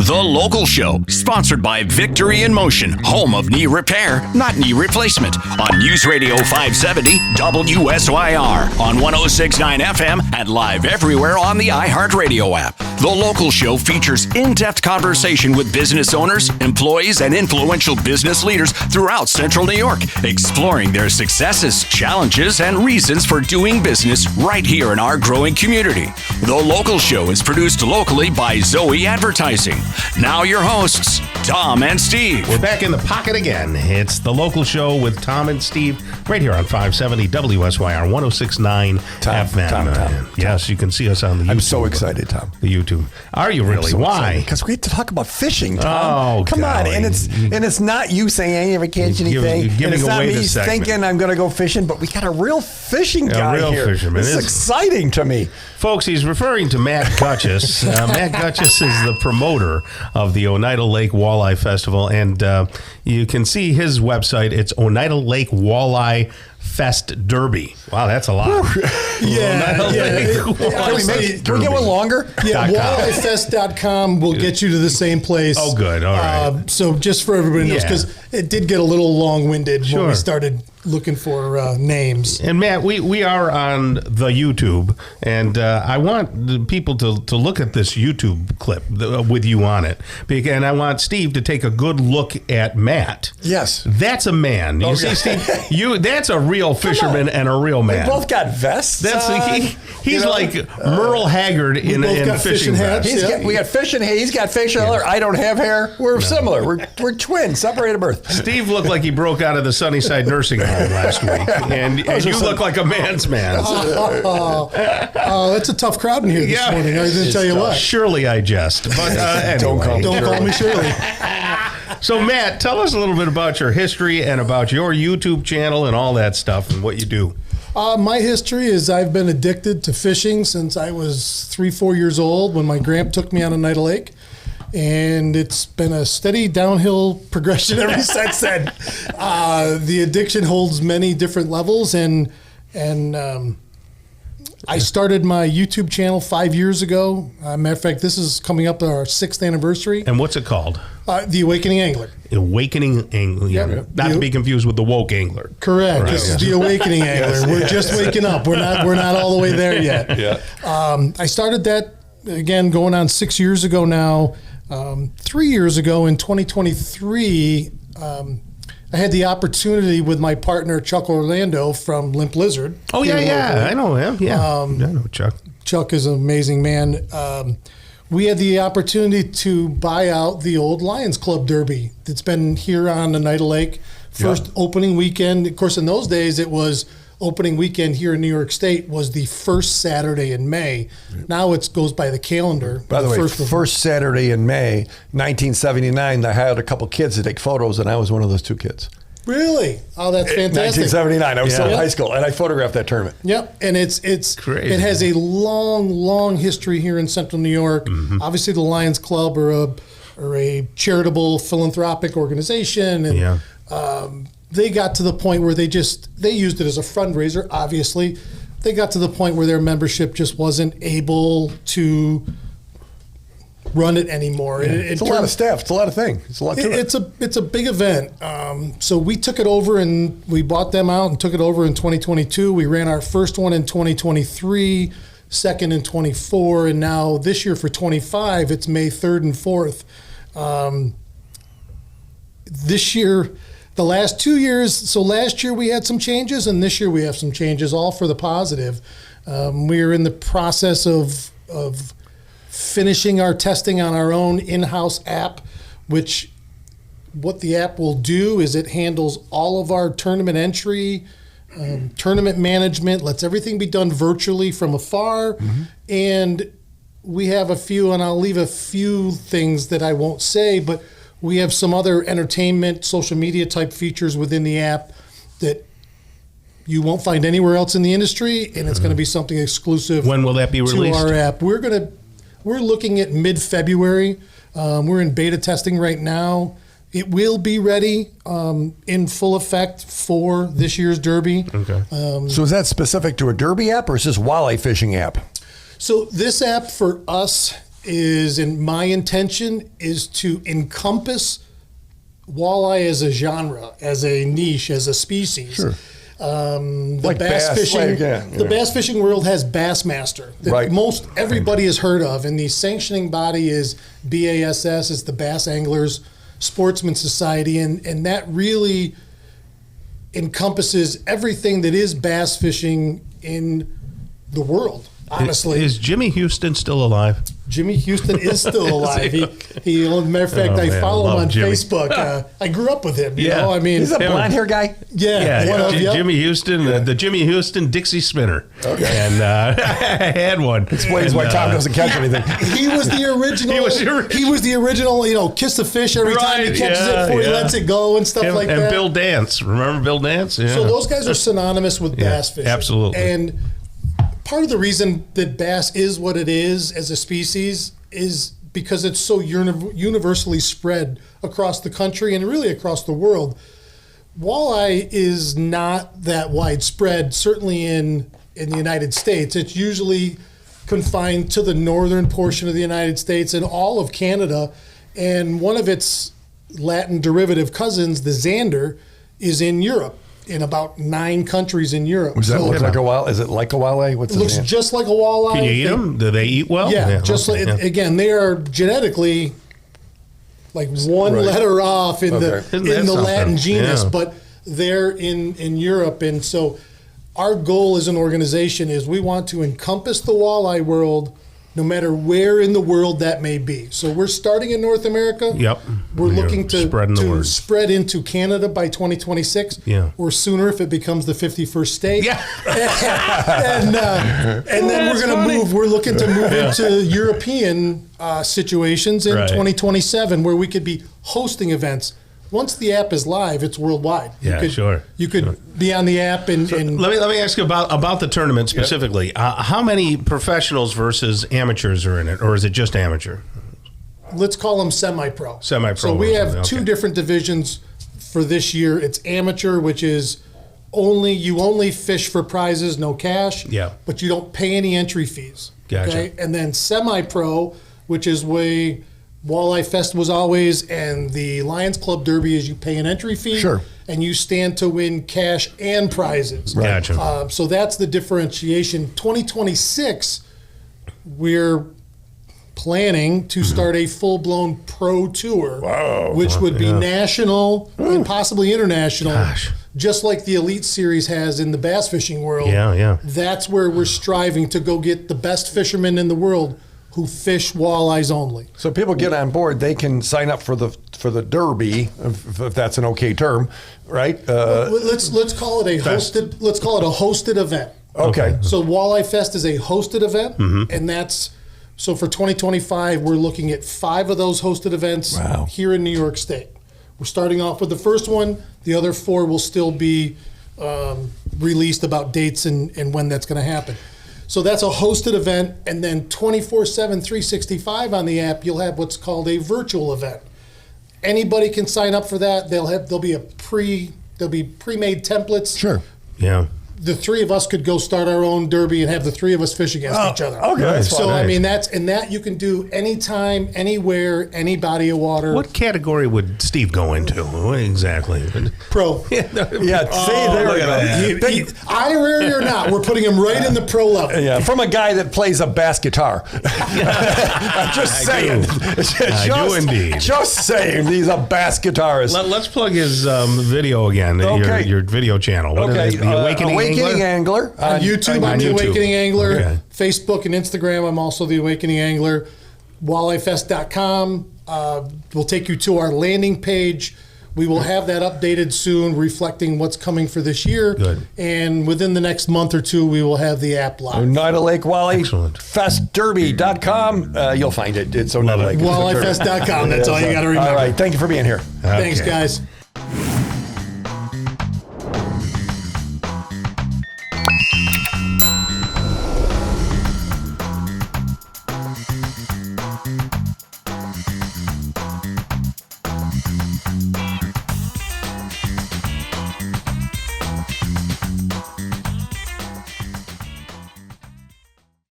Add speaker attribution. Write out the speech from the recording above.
Speaker 1: The Local Show, sponsored by Victory in Motion, home of knee repair, not knee replacement, on News Radio 570 WSYR, on 106.9 FM, and live everywhere on the iHeartRadio app. The Local Show features in-depth conversation with business owners, employees, and influential business leaders throughout Central New York, exploring their successes, challenges, and reasons for doing business right here in our growing community. The Local Show is produced locally by Zoe Advertising. Now your hosts, Tom and Steve.
Speaker 2: We're back in the pocket again. It's The Local Show with Tom and Steve right here on 570 WSYR 106.9 FM.
Speaker 3: Tom.
Speaker 2: Yes, you can see us on the YouTube.
Speaker 3: I'm so excited, Tom.
Speaker 2: The YouTube. Are you really?
Speaker 3: So
Speaker 2: Why?
Speaker 3: Because we have to talk about fishing, Tom.
Speaker 2: Oh,
Speaker 3: come on.
Speaker 2: golly.
Speaker 3: And it's not you saying I never catch anything.
Speaker 2: You're giving
Speaker 3: and it's not
Speaker 2: away
Speaker 3: me
Speaker 2: the segment.
Speaker 3: thinking I'm going to go fishing, but we got a real fishing guy
Speaker 2: real
Speaker 3: here.
Speaker 2: fisherman.
Speaker 3: This is exciting to me.
Speaker 2: Folks, he's referring to Matt Gutchess. Matt Gutchess is the promoter of the Oneida Lake Walleye Festival, and you can see his website. It's Oneida Lake Walleye Fest Derby. Wow, that's a lot.
Speaker 3: Yeah. Can we get one longer?
Speaker 4: Yeah, walleyefest.com will get you to the same place.
Speaker 2: Oh, good. All right.
Speaker 4: So just for everybody knows, because it did get a little long-winded when we started looking for names.
Speaker 2: And Matt, we are on the YouTube, and I want the people to look at this YouTube clip with you on it. And I want Steve to take a good look at Matt.
Speaker 3: Yes.
Speaker 2: That's a man. You see, Steve, that's a real fisherman and a real man.
Speaker 3: We both got vests.
Speaker 2: He's like Merle Haggard in fishing
Speaker 4: hats.
Speaker 2: vests.
Speaker 3: We got fishing hair. He's got facial hair. I don't have hair. We're similar. We're twins, separated birth.
Speaker 2: Steve looked like he broke out of the Sunnyside nursing home last week, and you look like a man's man.
Speaker 4: That's a tough crowd in here this morning. I was going to tell you what.
Speaker 2: Surely I jest, but anyway.
Speaker 4: Don't call me Shirley.
Speaker 2: So, Matt, tell us a little bit about your history and about your YouTube channel and all that stuff and what you do.
Speaker 4: My history is I've been addicted to fishing since I was 3-4 years old when my grandpa took me on Oneida Lake. And it's been a steady downhill progression ever since then. The addiction holds many different levels, and I started my YouTube channel 5 years ago. Matter of fact, this is coming up our 6th anniversary.
Speaker 2: And what's it called?
Speaker 4: The Awakening Angler.
Speaker 2: Awakening Angler.
Speaker 4: Yep.
Speaker 2: Not to be confused with the Woke Angler.
Speaker 4: Correct. Right. This is the Awakening Angler. We're just waking up. We're not all the way there yet.
Speaker 3: Yeah.
Speaker 4: I started that, again, going on 6 years ago now. 3 years ago in 2023, I had the opportunity with my partner, Chuck Orlando from Limp Lizard.
Speaker 2: Oh, yeah. I know him. Yeah. I know Chuck.
Speaker 4: Chuck is an amazing man. We had the opportunity to buy out the old Lions Club Derby that's been here on Oneida Lake. First opening weekend. Of course, in those days, it was opening weekend here in New York State was the first Saturday in May. Now it goes by the calendar.
Speaker 3: By the way, first Saturday in May, 1979, I had a couple kids to take photos, and I was one of those two kids.
Speaker 4: Really? Oh, that's fantastic.
Speaker 3: 1979. I was still in high school, and I photographed that tournament.
Speaker 4: Yep, and it's
Speaker 2: crazy.
Speaker 4: It has a long history here in Central New York. Mm-hmm. Obviously, the Lions Club are a charitable, philanthropic organization, and they got to the point where they used it as a fundraiser. Obviously, they got to the point where their membership just wasn't able to run it anymore.
Speaker 3: Yeah. It's a lot of staff. It's a lot of things. It's a lot to it.
Speaker 4: It's a big event. So we took it over and we bought them out and took it over in 2022. We ran our first one in 2023, second in 24, and now this year for 25, it's May 3rd and 4th. This year, the last 2 years, so last year we had some changes, and this year we have some changes, all for the positive. We're in the process of finishing our testing on our own in-house app, which what the app will do is it handles all of our tournament entry, tournament management, lets everything be done virtually from afar. Mm-hmm. And we have a few, and I'll leave a few things that I won't say, but we have some other entertainment, social media type features within the app that you won't find anywhere else in the industry, and it's going to be something exclusive.
Speaker 2: When will that be released?
Speaker 4: To our app. We're looking at mid-February. We're in beta testing right now. It will be ready in full effect for this year's Derby.
Speaker 2: Okay.
Speaker 3: So is that specific to a Derby app, or is this walleye fishing app?
Speaker 4: So this app for us is, and my intention is to encompass walleye as a genre, as a niche, as a species.
Speaker 3: Sure.
Speaker 4: The
Speaker 3: Like bass,
Speaker 4: fishing,
Speaker 3: the
Speaker 4: bass fishing world has Bassmaster that
Speaker 3: Right.
Speaker 4: most everybody has heard of, and the sanctioning body is BASS, is the Bass Anglers Sportsman Society, and that really encompasses everything that is bass fishing in the world. Honestly,
Speaker 2: Is Jimmy Houston still alive?
Speaker 4: Jimmy Houston is still alive. He matter of fact,
Speaker 2: Oh,
Speaker 4: I
Speaker 2: man,
Speaker 4: follow him
Speaker 2: love
Speaker 4: on
Speaker 2: Jimmy.
Speaker 4: Facebook. I grew up with him. You
Speaker 2: Yeah.
Speaker 4: know, I mean,
Speaker 3: He's a blonde hair guy.
Speaker 2: Jimmy Houston, the Jimmy Houston Dixie Spinner.
Speaker 3: Okay.
Speaker 2: And I had one.
Speaker 3: Explains why Tom doesn't catch anything.
Speaker 4: He was the original. He was the original. You know, kiss the fish every time he
Speaker 2: Right,
Speaker 4: catches it before he lets it go and stuff like
Speaker 2: and
Speaker 4: that.
Speaker 2: Bill Dance. Remember Bill Dance? Yeah.
Speaker 4: So those guys are synonymous with bass fishing.
Speaker 2: absolutely.
Speaker 4: And part of the reason that bass is what it is as a species is because it's so universally spread across the country and really across the world. Walleye is not that widespread, certainly in the United States. It's usually confined to the northern portion of the United States and all of Canada. And one of its Latin derivative cousins, the zander, is in Europe, in about 9 countries in Europe.
Speaker 3: Does that
Speaker 4: So
Speaker 3: look like a walleye? Is it like a walleye? What's
Speaker 4: it looks
Speaker 3: name?
Speaker 4: just like a walleye.
Speaker 2: Can you eat them? Do they eat well?
Speaker 4: Yeah, just
Speaker 2: okay,
Speaker 4: like, again, they are genetically like one
Speaker 3: Right.
Speaker 4: letter off in
Speaker 3: Okay.
Speaker 4: the
Speaker 2: Isn't that
Speaker 4: Latin
Speaker 2: something?
Speaker 4: genus,
Speaker 2: Yeah.
Speaker 4: but they're in Europe, and so our goal as an organization is we want to encompass the walleye world, no matter where in the world that may be. So we're starting in North America.
Speaker 2: Yep.
Speaker 4: We're
Speaker 2: You're
Speaker 4: looking to
Speaker 2: spreading the word.
Speaker 4: spread into Canada by 2026.
Speaker 2: Yeah.
Speaker 4: Or sooner if it becomes the 51st state.
Speaker 2: Yeah.
Speaker 4: and then we're going to move. We're looking to move into European situations in
Speaker 2: Right.
Speaker 4: 2027, where we could be hosting events. Once the app is live, it's worldwide.
Speaker 2: Yeah, sure.
Speaker 4: You could be on the app and
Speaker 2: Let me ask you about the tournament specifically. How many professionals versus amateurs are in it, or is it just amateur?
Speaker 4: let's call them semi-pro.
Speaker 2: Semi-pro.
Speaker 4: So we have
Speaker 2: okay.
Speaker 4: 2 different divisions for this year. It's amateur, which is you only fish for prizes, no cash.
Speaker 2: Yeah.
Speaker 4: But you don't pay any entry fees.
Speaker 2: Gotcha.
Speaker 4: And then semi-pro, which is way Walleye Fest was always, and the Lions Club Derby is you pay an entry fee.
Speaker 3: Sure.
Speaker 4: And you stand to win cash and prizes.
Speaker 2: Gotcha.
Speaker 4: So that's the differentiation. 2026, we're planning to start a full-blown pro tour, which would be national and possibly international,
Speaker 2: Gosh.
Speaker 4: just like the Elite Series has in the bass fishing world.
Speaker 2: Yeah.
Speaker 4: That's where we're striving to go get the best fishermen in the world who fish walleyes only.
Speaker 3: So people get on board, they can sign up for the Derby, if that's an okay term, right?
Speaker 4: Let's call it a hosted. Let's call it a hosted event.
Speaker 3: Okay.
Speaker 4: So Walleye Fest is a hosted event,
Speaker 2: Mm-hmm.
Speaker 4: and that's so for 2025. We're looking at 5 of those hosted events here in New York State. We're starting off with the first one. The other 4 will still be released about dates and when that's going to happen. So that's a hosted event, and then 24/7, 365 on the app, you'll have what's called a virtual event. Anybody can sign up for that. There'll be pre-made templates.
Speaker 3: Sure.
Speaker 2: Yeah.
Speaker 4: The 3 of us could go start our own derby and have the 3 of us fish against each other.
Speaker 3: Okay, that's
Speaker 4: So
Speaker 3: fine.
Speaker 4: I mean that you can do anytime, anywhere, any body of water.
Speaker 2: What category would Steve go into? What exactly?
Speaker 4: Pro?
Speaker 3: Yeah, see, there we go. Big-
Speaker 4: Honorary or not, we're putting him right in the pro level.
Speaker 3: Yeah, from a guy that plays a bass guitar. I'm just saying.
Speaker 2: I do indeed.
Speaker 3: Just saying, he's a bass guitarist.
Speaker 2: Let's plug his video again.
Speaker 3: Okay.
Speaker 2: Your video channel. What is it? The Awakening
Speaker 3: Angler.
Speaker 4: On YouTube, I'm
Speaker 2: on
Speaker 4: the
Speaker 2: YouTube.
Speaker 4: Awakening Angler.
Speaker 2: Okay.
Speaker 4: Facebook and Instagram, I'm also the Awakening Angler. Walleyefest.com will take you to our landing page. We will have that updated soon, reflecting what's coming for this year.
Speaker 2: Good.
Speaker 4: And within the next month or 2, we will have the app live.
Speaker 3: Oneida Lake Walleye
Speaker 2: Excellent.
Speaker 3: Festderby.com. You'll find it. It's Oneida Lake.
Speaker 4: Walleyefest.com. That's all you got to remember.
Speaker 3: All right. Thank you for being here.
Speaker 4: Thanks,
Speaker 2: Okay.
Speaker 4: guys.